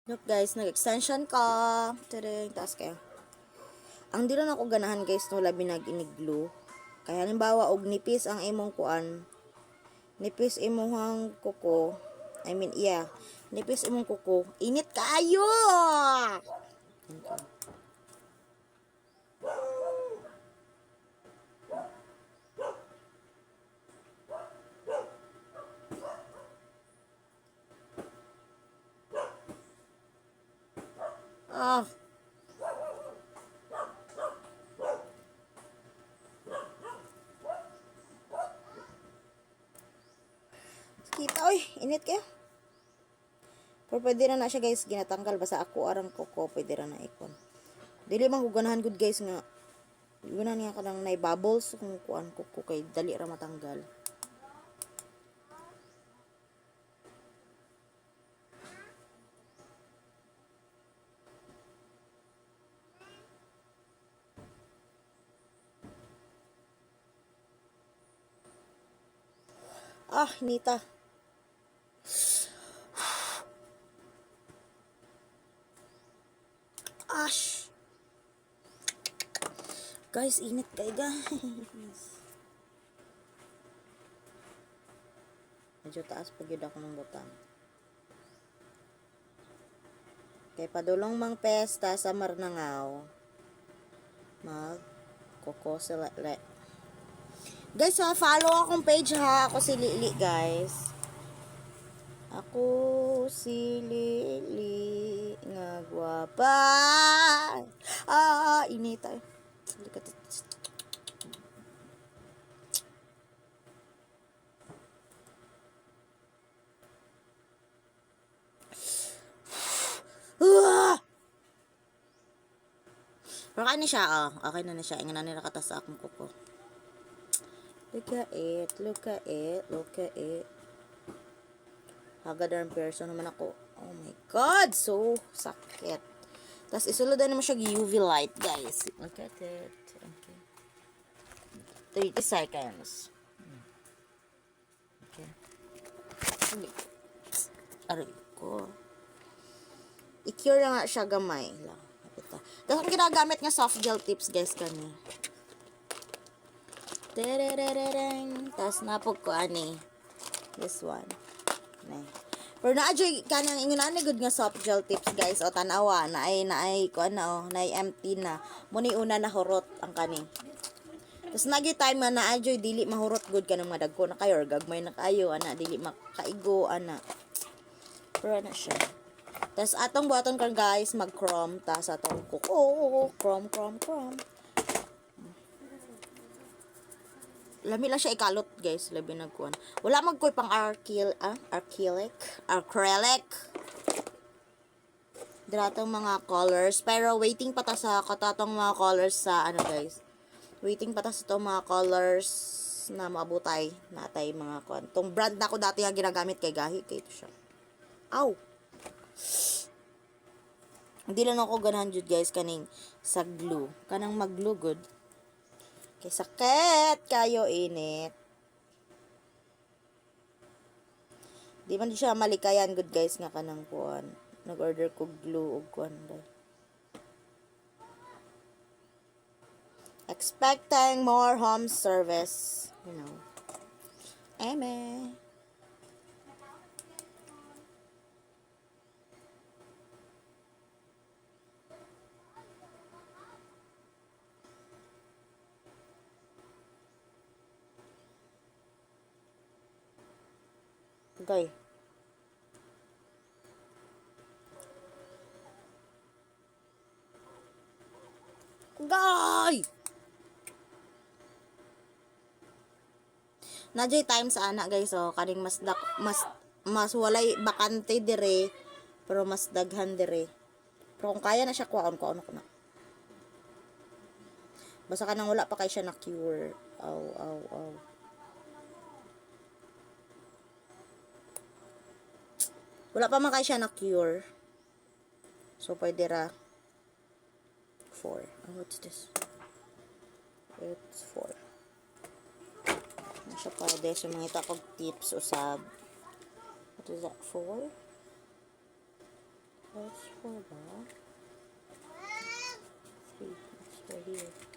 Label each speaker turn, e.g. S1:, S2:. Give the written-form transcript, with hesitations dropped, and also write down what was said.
S1: Look guys, nag-extension ko. Tadang, taas kayo. Ang di rin ako ganahan guys no labi nag-iniglo. Kaya halimbawa og nipis ang imong kuan. Nipis imong kuko. Nipis imong kuko. Init kaayo. Okay. Ah. Kita oy, init kayo. Pero pwede na siya guys, ginatanggal basta ako arang kuko, pwede na ikon. Dili man guganahan good guys nga. Ganahan nga kanang nay bubbles kung kuan kuko kay dali ra matanggal. Ah, nita. Ash. Guys, init kay guys. Medyo taas pag yun ako ng butang. Kay padulong mang pesta sa Marnangaw. Mag kuko sila. Guys, ha, follow akong page ha. Ako si Lili, guys. Ako si Lili nga gwapa. Inita. Pero kaya na siya, okay na siya. Inga na nila katas sa akong kuko. Look at it, look at it, look at it. Hagadarn person naman ako. Oh my God, so sakit. Tapos isuludan naman siya UV light, guys. Look at it. Okay. 30 seconds. Okay. Aray ko. I-cure na nga siya gamay lang. Ito. Tapos ang ginagamit nga soft gel tips, guys, kanya. Tapos napog ko ani. This one. Nay. Pero na-adjoy kanang ingon good nga soft gel tips, guys. O tanawa na ay ko ano, na empty na. Muni una na hurot ang kani. Tapos nagi time na na-adjoy dili mahurot good kanang madagko na kayo or gagmay na kayo ana dili makaigo ana. Pero na siya. Tapos atong buhaton kan guys mag-chrome tas atong kuko chrome. Lami lang siya ikalot, guys. Labi nagkuhan. Wala magkoy pang acrylic. Diratong mga colors. Pero waiting pa ta sa katatong mga colors sa ano, guys. Waiting pa ta sa itong mga colors na maabutay. Natay mga kuhan. Itong brand na ko dati nga ginagamit kay Gahi. Kaya ito siya. Ow! Hindi lang ako ganahan jud guys kaning sa glue. Kanang mag-glue good. Kay sakit kayo init. Di man siya malikayan good guys nga kanang kuan. Nag-order ko glue og kuan dai. Expecting more home service, you know. Eme. Okay. Guy! Najay time sa anak guys so kaning mas walay bakante dire pero mas daghan dire. Pero kung kaya na siya kuhaon ko na. Basta kanang wala pa kay siya na cure. Aw. Wala pa man kay siya na cure. So pwede ra 4. What's this? It's 4. Siya pwede sa mga itakog tips usab. What is that? 4? That's for the... See, it's for here.